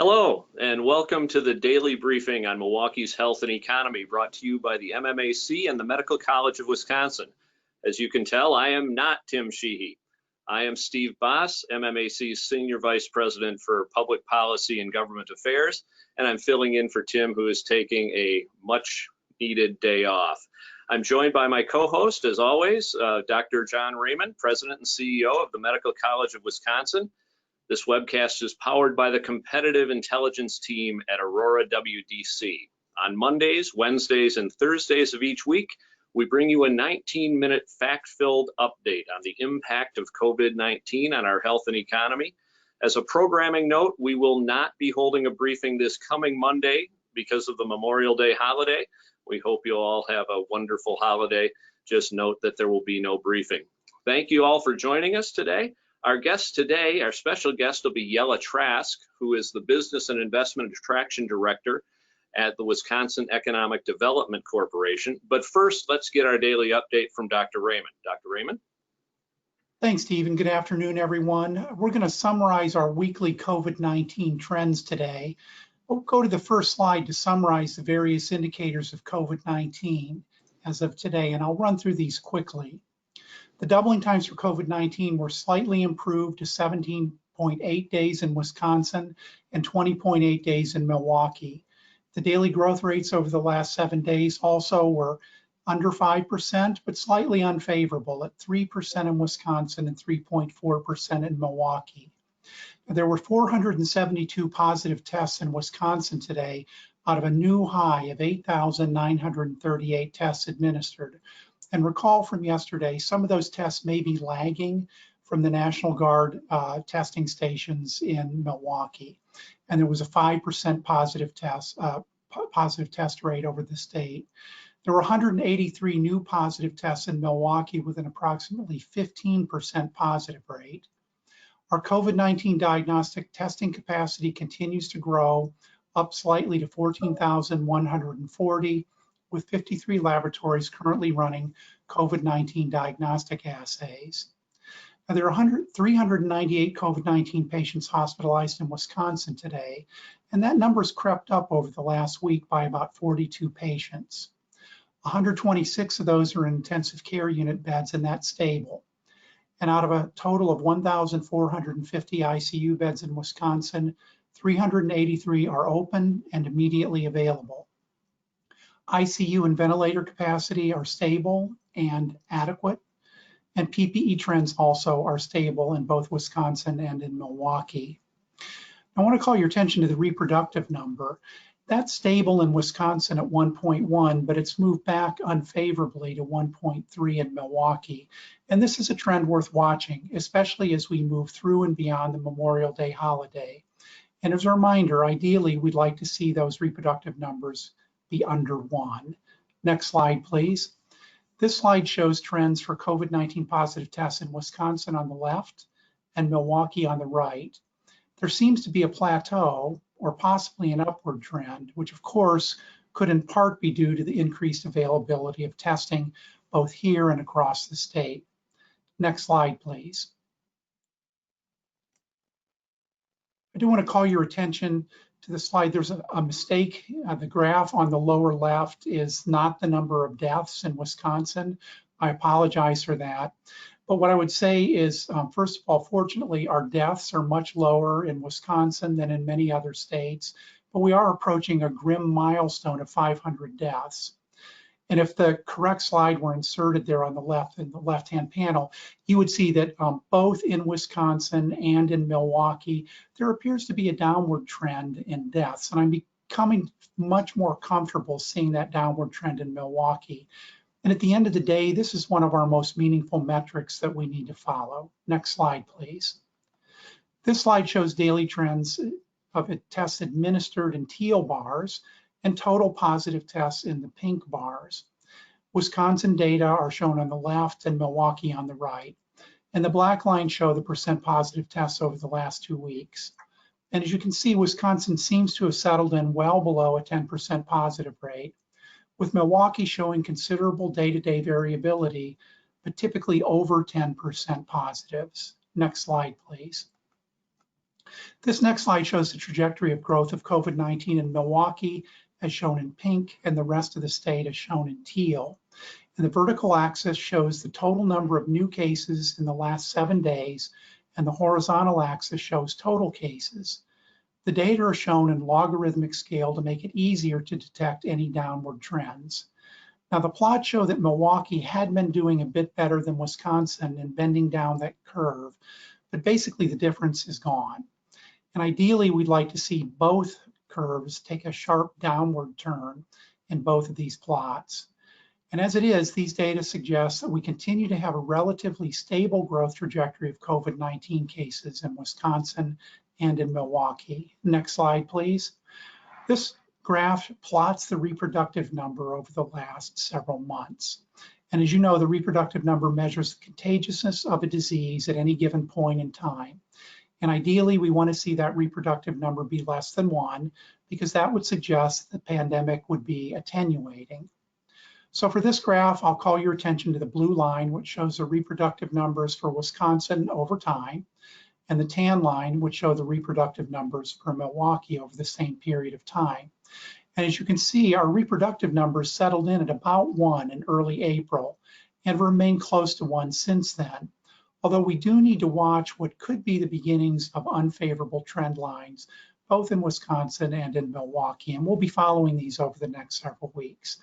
Hello, and welcome to the daily briefing on Milwaukee's health and economy, brought to you by the MMAC and the Medical College of Wisconsin. As you can tell, I am not Tim Sheehy. I am Steve Boss, MMAC's Senior Vice President for Public Policy and Government Affairs, and I'm filling in for Tim, who is taking a much-needed day off. I'm joined by my co-host, as always, Dr. John Raymond, President and CEO of the Medical College of Wisconsin. This webcast is powered by the competitive intelligence team at Aurora WDC. On Mondays, Wednesdays, and Thursdays of each week, we bring you a 19-minute fact-filled update on the impact of COVID-19 on our health and economy. As a programming note, we will not be holding a briefing this coming Monday because of the Memorial Day holiday. We hope you'll all have a wonderful holiday. Just note that there will be no briefing. Thank you all for joining us today. Our guest today, our special guest, will be Yella Trask, who is the Business and Investment Attraction Director at the Wisconsin Economic Development Corporation. But first, let's get our daily update from Dr. Raymond. Dr. Raymond? Thanks, Steve, and good afternoon, everyone. We're going to summarize our weekly COVID-19 trends today. We'll go to the first slide to summarize the various indicators of COVID-19 as of today, and I'll run through these quickly. The doubling times for COVID-19 were slightly improved to 17.8 days in Wisconsin and 20.8 days in Milwaukee. The daily growth rates over the last 7 days also were under 5%, but slightly unfavorable at 3% in Wisconsin and 3.4% in Milwaukee. There were 472 positive tests in Wisconsin today out of a new high of 8,938 tests administered. And recall from yesterday, some of those tests may be lagging from the National Guard testing stations in Milwaukee. And there was a 5% positive test rate over the state. There were 183 new positive tests in Milwaukee with an approximately 15% positive rate. Our COVID-19 diagnostic testing capacity continues to grow, up slightly to 14,140. with 53 laboratories currently running COVID-19 diagnostic assays. Now, there are 398 COVID-19 patients hospitalized in Wisconsin today, and that number's crept up over the last week by about 42 patients. 126 of those are in intensive care unit beds, and that's stable. And out of a total of 1,450 ICU beds in Wisconsin, 383 are open and immediately available. ICU and ventilator capacity are stable and adequate, and PPE trends also are stable in both Wisconsin and in Milwaukee. I want to call your attention to the reproductive number. That's stable in Wisconsin at 1.1, but it's moved back unfavorably to 1.3 in Milwaukee. And this is a trend worth watching, especially as we move through and beyond the Memorial Day holiday. And as a reminder, ideally, we'd like to see those reproductive numbers be under 1. Next slide, please. This slide shows trends for COVID-19 positive tests in Wisconsin on the left and Milwaukee on the right. There seems to be a plateau or possibly an upward trend, which of course could in part be due to the increased availability of testing both here and across the state. Next slide, please. I do want to call your attention to the slide. There's a mistake. The graph on the lower left is not the number of deaths in Wisconsin. I apologize for that. But what I would say is, first of all, fortunately, our deaths are much lower in Wisconsin than in many other states, but we are approaching a grim milestone of 500 deaths. And if the correct slide were inserted there on the left, in the left-hand panel, you would see that both in Wisconsin and in Milwaukee, there appears to be a downward trend in deaths. And I'm becoming much more comfortable seeing that downward trend in Milwaukee. And at the end of the day, this is one of our most meaningful metrics that we need to follow. Next slide, please. This slide shows daily trends of tests administered in teal bars and total positive tests in the pink bars. Wisconsin data are shown on the left and Milwaukee on the right. And the black lines show the percent positive tests over the last 2 weeks. And as you can see, Wisconsin seems to have settled in well below a 10% positive rate, with Milwaukee showing considerable day-to-day variability, but typically over 10% positives. Next slide, please. This next slide shows the trajectory of growth of COVID-19 in Milwaukee, as shown in pink, and the rest of the state as shown in teal. And the vertical axis shows the total number of new cases in the last 7 days, and the horizontal axis shows total cases. The data are shown in logarithmic scale to make it easier to detect any downward trends. Now, the plots show that Milwaukee had been doing a bit better than Wisconsin in bending down that curve, but basically the difference is gone. And ideally, we'd like to see both curves take a sharp downward turn in both of these plots. And as it is, these data suggest that we continue to have a relatively stable growth trajectory of COVID-19 cases in Wisconsin and in Milwaukee. Next slide, please. This graph plots the reproductive number over the last several months. And as you know, the reproductive number measures the contagiousness of a disease at any given point in time. And ideally, we want to see that reproductive number be less than 1, because that would suggest the pandemic would be attenuating. So for this graph, I'll call your attention to the blue line, which shows the reproductive numbers for Wisconsin over time, and the tan line, which show the reproductive numbers for Milwaukee over the same period of time. And as you can see, our reproductive numbers settled in at about 1 in early April and remained close to 1 since then. Although we do need to watch what could be the beginnings of unfavorable trend lines, both in Wisconsin and in Milwaukee, and we'll be following these over the next several weeks.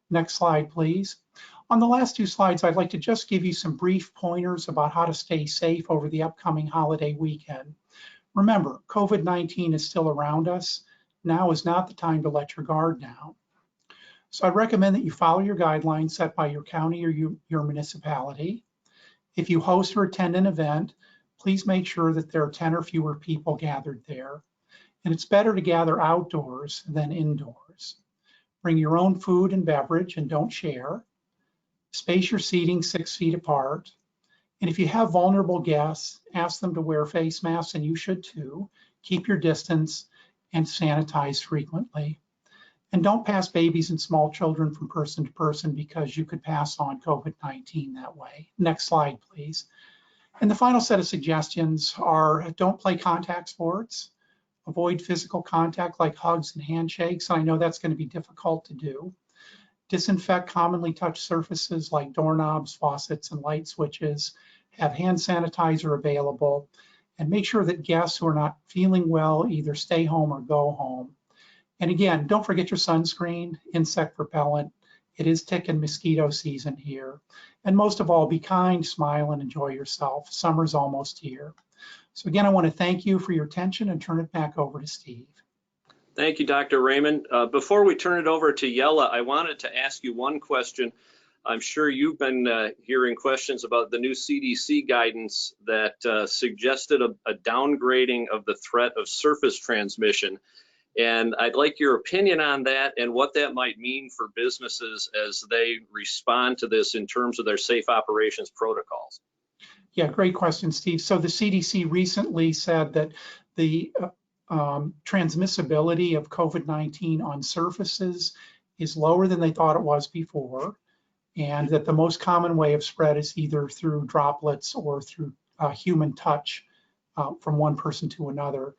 Next slide, please. On the last 2 slides, I'd like to just give you some brief pointers about how to stay safe over the upcoming holiday weekend. Remember, COVID-19 is still around us. Now is not the time to let your guard down. So I'd recommend that you follow your guidelines set by your county or your municipality. If you host or attend an event, please make sure that there are 10 or fewer people gathered there. And it's better to gather outdoors than indoors. Bring your own food and beverage and don't share. Space your seating 6 feet apart. And if you have vulnerable guests, ask them to wear face masks, and you should too. Keep your distance and sanitize frequently. And don't pass babies and small children from person to person, because you could pass on COVID-19 that way. Next slide, please. And the final set of suggestions are: don't play contact sports, avoid physical contact like hugs and handshakes. I know that's going to be difficult to do. Disinfect commonly touched surfaces like doorknobs, faucets, and light switches. Have hand sanitizer available, and make sure that guests who are not feeling well either stay home or go home. And again, don't forget your sunscreen, insect repellent. It is tick and mosquito season here. And most of all, be kind, smile, and enjoy yourself. Summer's almost here. So again, I want to thank you for your attention and turn it back over to Steve. Thank you, Dr. Raymond. Before we turn it over to Yella, I wanted to ask you one question. I'm sure you've been hearing questions about the new CDC guidance that suggested a downgrading of the threat of surface transmission. And I'd like your opinion on that and what that might mean for businesses as they respond to this in terms of their safe operations protocols. Yeah, great question, Steve. So the CDC recently said that the transmissibility of COVID-19 on surfaces is lower than they thought it was before, and that the most common way of spread is either through droplets or through human touch from one person to another.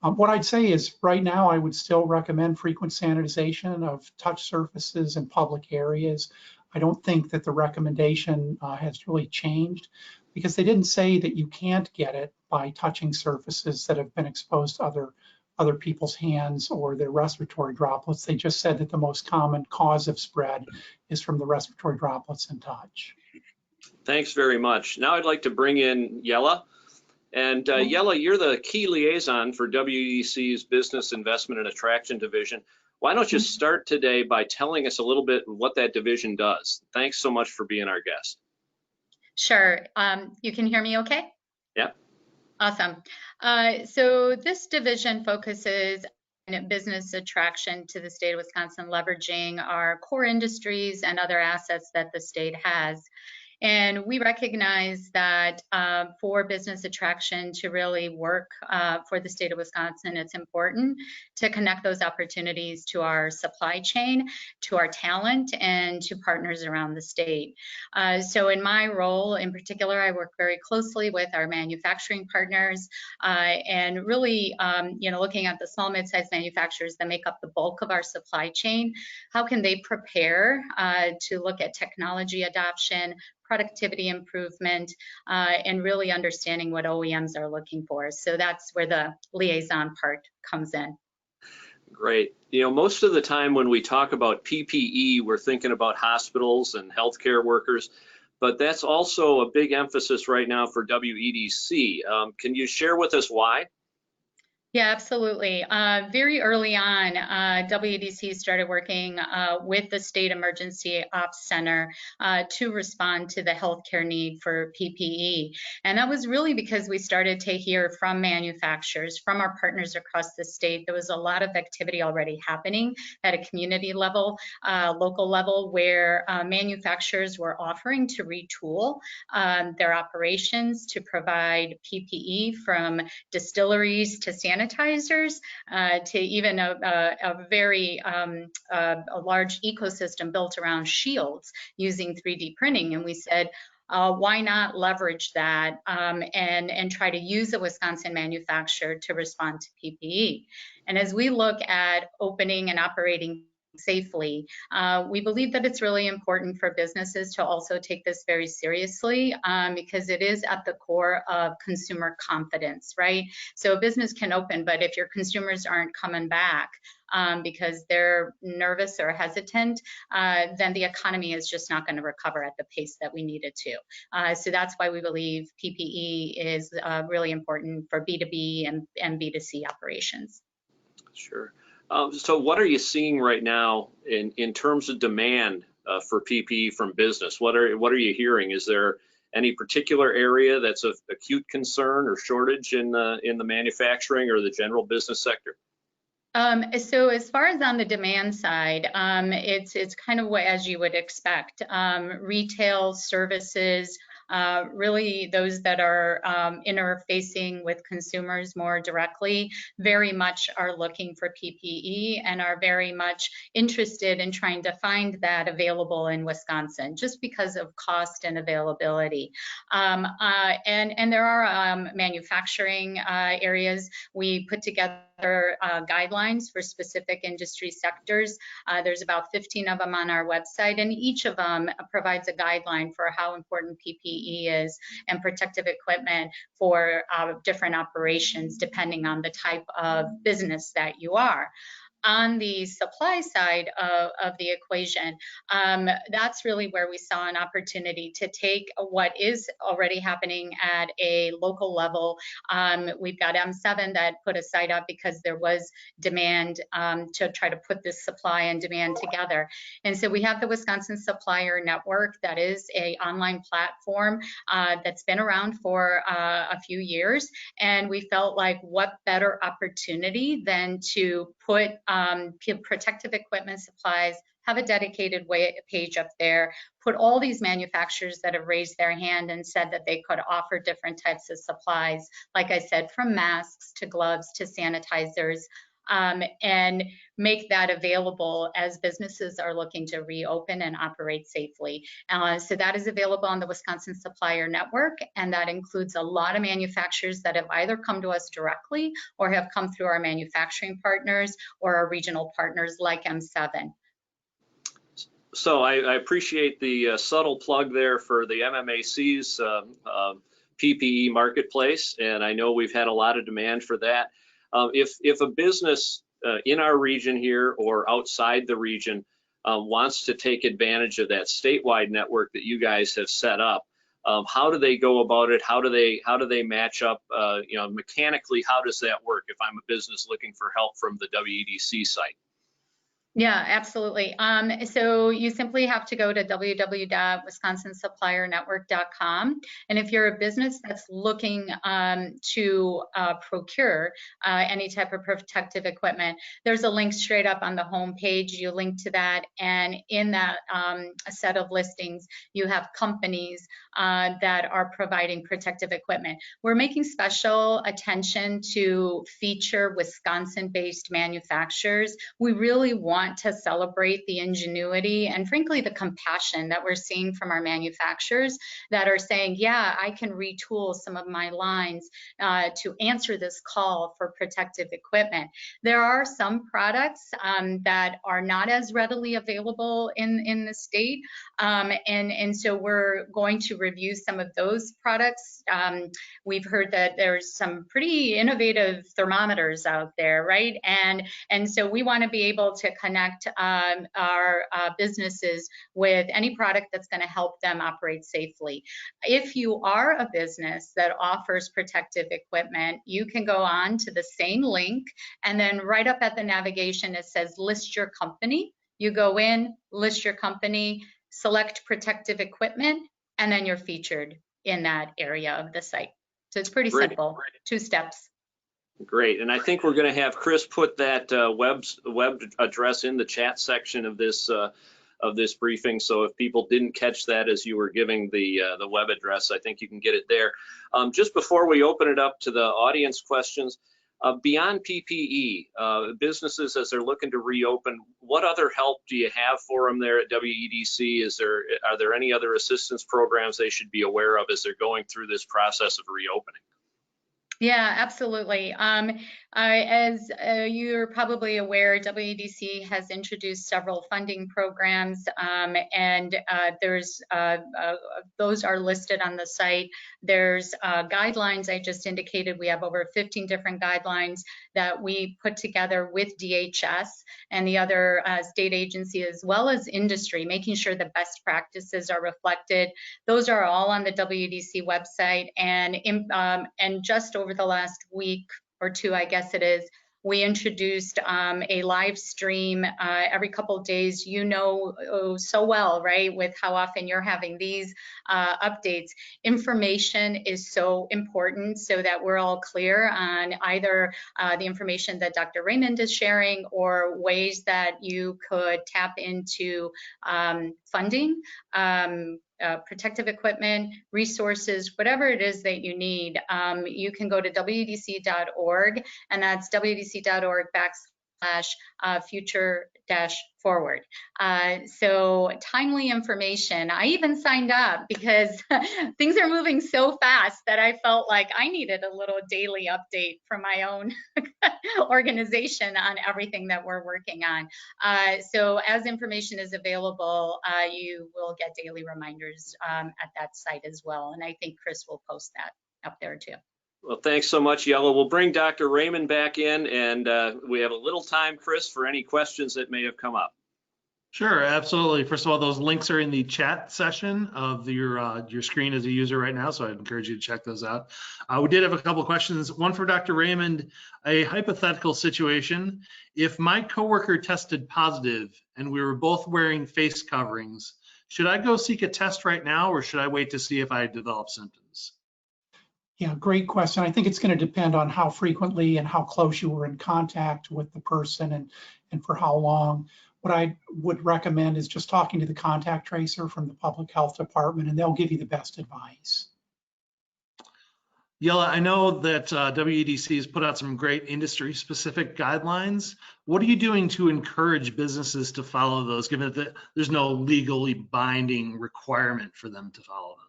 What I'd say is right now I would still recommend frequent sanitization of touch surfaces in public areas. I don't think that the recommendation has really changed, because they didn't say that you can't get it by touching surfaces that have been exposed to other people's hands or their respiratory droplets. They just said that the most common cause of spread is from the respiratory droplets and touch. Thanks very much. Now I'd like to bring in Yella. And Yella, you're the key liaison for WEC's Business Investment and Attraction Division. Why don't you start today by telling us a little bit what that division does? Thanks so much for being our guest. Sure. You can hear me okay? Yeah. Awesome. So this division focuses on business attraction to the state of Wisconsin, leveraging our core industries and other assets that the state has. And we recognize that for business attraction to really work for the state of Wisconsin, it's important to connect those opportunities to our supply chain, to our talent, and to partners around the state. So in my role in particular, I work very closely with our manufacturing partners and really, looking at the small, mid-sized manufacturers that make up the bulk of our supply chain. How can they prepare to look at technology adoption, productivity improvement, and really understanding what OEMs are looking for. So that's where the liaison part comes in. Great. Most of the time when we talk about PPE, we're thinking about hospitals and healthcare workers, but that's also a big emphasis right now for WEDC. Can you share with us why? Yeah, absolutely. Very early on, WEDC started working with the State Emergency Ops Center to respond to the healthcare need for PPE. And that was really because we started to hear from manufacturers, from our partners across the state. There was a lot of activity already happening at a community level, local level, where manufacturers were offering to retool their operations to provide PPE from distilleries to sanitizers, to even a very a large ecosystem built around shields using 3D printing. And we said, why not leverage that and try to use a Wisconsin manufacturer to respond to PPE? And as we look at opening and operating safely, we believe that it's really important for businesses to also take this very seriously because it is at the core of consumer confidence, right? So a business can open, but if your consumers aren't coming back because they're nervous or hesitant, then the economy is just not going to recover at the pace that we need it to. So that's why we believe PPE is really important for B2B and B2C operations. Sure. So what are you seeing right now in terms of demand for PPE from business? What are you hearing? Is there any particular area that's of acute concern or shortage in the manufacturing or the general business sector? So as far as on the demand side, it's kind of what as you would expect. Retail services, really those that are interfacing with consumers more directly, very much are looking for PPE and are very much interested in trying to find that available in Wisconsin, just because of cost and availability. And there are manufacturing areas. We put together guidelines for specific industry sectors. There's about 15 of them on our website, and each of them provides a guideline for how important PPE is and protective equipment for different operations, depending on the type of business that you are. On the supply side of the equation, that's really where we saw an opportunity to take what is already happening at a local level. We've got M7 that put a site up because there was demand to try to put this supply and demand together. And so we have the Wisconsin Supplier Network that is an online platform that's been around for a few years. And we felt like what better opportunity than to put protective equipment supplies, have a dedicated page up there, put all these manufacturers that have raised their hand and said that they could offer different types of supplies, like I said, from masks to gloves to sanitizers, and make that available as businesses are looking to reopen and operate safely. So that is available on the Wisconsin Supplier Network, and that includes a lot of manufacturers that have either come to us directly or have come through our manufacturing partners or our regional partners like M7. So I appreciate the subtle plug there for the MMAC's PPE marketplace, and I know we've had a lot of demand for that. If a business in our region here or outside the region wants to take advantage of that statewide network that you guys have set up, how do they go about it? How do they match up? Mechanically, how does that work if I'm a business looking for help from the WEDC site? Yeah, absolutely. So you simply have to go to www.wisconsinsuppliernetwork.com. And if you're a business that's looking to procure any type of protective equipment, there's a link straight up on the home page. You link to that, and in that set of listings, you have companies that are providing protective equipment. We're making special attention to feature Wisconsin-based manufacturers. We really want to celebrate the ingenuity and frankly the compassion that we're seeing from our manufacturers that are saying, yeah, I can retool some of my lines to answer this call for protective equipment. There are some products that are not as readily available in the state, and so we're going to review some of those products. We've heard that there's some pretty innovative thermometers out there, right? And so we want to be able to connect our businesses with any product that's going to help them operate safely. If you are a business that offers protective equipment, you can go on to the same link, and then right up at the navigation, it says list your company. You go in, list your company, select protective equipment, and then you're featured in that area of the site. So it's pretty simple, 2 steps. Great, and I think we're going to have Chris put that web address in the chat section of this briefing. So if people didn't catch that as you were giving the web address, I think you can get it there. Just before we open it up to the audience questions, beyond PPE, businesses as they're looking to reopen, what other help do you have for them there at WEDC? Are there any other assistance programs they should be aware of as they're going through this process of reopening? Yeah, absolutely. As you're probably aware, WEDC has introduced several funding programs, and there's those are listed on the site. There's guidelines I just indicated. We have over 15 different guidelines that we put together with DHS and the other state agency as well as industry, making sure the best practices are reflected. Those are all on the WEDC website, and just over the last week or two, I guess it is, we introduced a live stream every couple of days. You know so well, right, with how often you're having these updates. Information is so important so that we're all clear on either the information that Dr. Raymond is sharing or ways that you could tap into funding, protective equipment, resources, whatever it is that you need. You can go to WEDC.org, and that's WEDC.org/future-forward. So timely information. I even signed up because things are moving so fast that I felt like I needed a little daily update from my own organization on everything that we're working on. So as information is available, you will get daily reminders at that site as well. And I think Chris will post that up there too. Well, thanks so much, Yella. We'll bring Dr. Raymond back in, and we have a little time, Chris, for any questions that may have come up. Sure, absolutely. First of all, those links are in the chat session of your screen as a user right now, so I'd encourage you to check those out. We did have a couple of questions. One for Dr. Raymond, a hypothetical situation. If my coworker tested positive and we were both wearing face coverings, should I go seek a test right now, or should I wait to see if I develop symptoms? Yeah, great question. I think it's going to depend on how frequently and how close you were in contact with the person and for how long. What I would recommend is just talking to the contact tracer from the public health department, and they'll give you the best advice. Yella, I know that WEDC has put out some great industry-specific guidelines. What are you doing to encourage businesses to follow those, given that there's no legally binding requirement for them to follow them?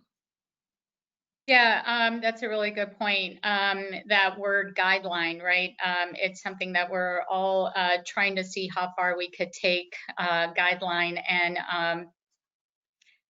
Yeah, that's a really good point. That word guideline, right? It's something that we're all trying to see how far we could take guideline and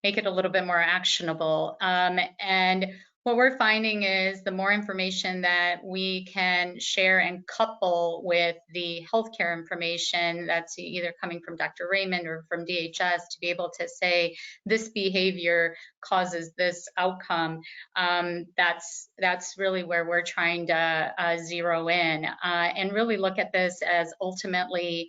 make it a little bit more actionable. And what we're finding is the more information that we can share and couple with the healthcare information that's either coming from Dr. Raymond or from DHS to be able to say this behavior causes this outcome, that's really where we're trying to zero in and really look at this as ultimately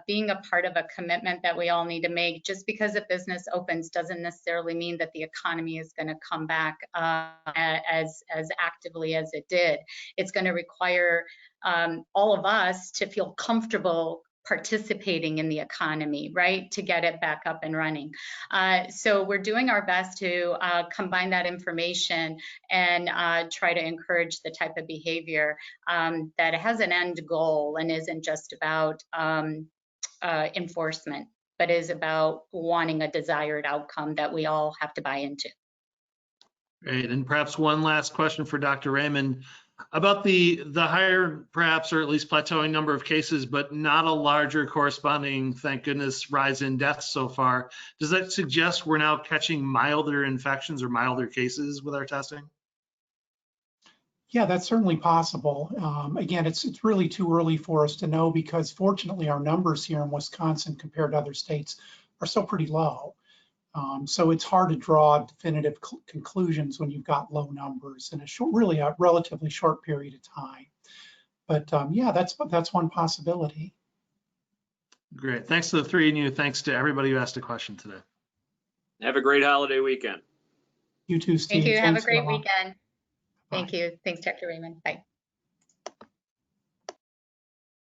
being a part of a commitment that we all need to make. Just because a business opens doesn't necessarily mean that the economy is going to come back as actively as it did. It's going to require all of us to feel comfortable participating in the economy, right, to get it back up and running. So we're doing our best to combine that information and try to encourage the type of behavior that has an end goal and isn't just about enforcement, but is about wanting a desired outcome that we all have to buy into. Great, and perhaps one last question for Dr. Raymond. About the higher, perhaps, or at least plateauing number of cases, but not a larger corresponding, thank goodness, rise in deaths so far. Does that suggest we're now catching milder infections or milder cases with our testing? Yeah, that's certainly possible. Again, it's really too early for us to know because fortunately our numbers here in Wisconsin compared to other states are still pretty low. So it's hard to draw definitive conclusions when you've got low numbers in really a relatively short period of time. But yeah, that's one possibility. Great. Thanks to the three of you. Thanks to everybody who asked a question today. Have a great holiday weekend. You too, Steve. Thank you. Thanks Have a great a lot. weekend. Bye. Thank you. Thanks, Dr. Raymond. Bye.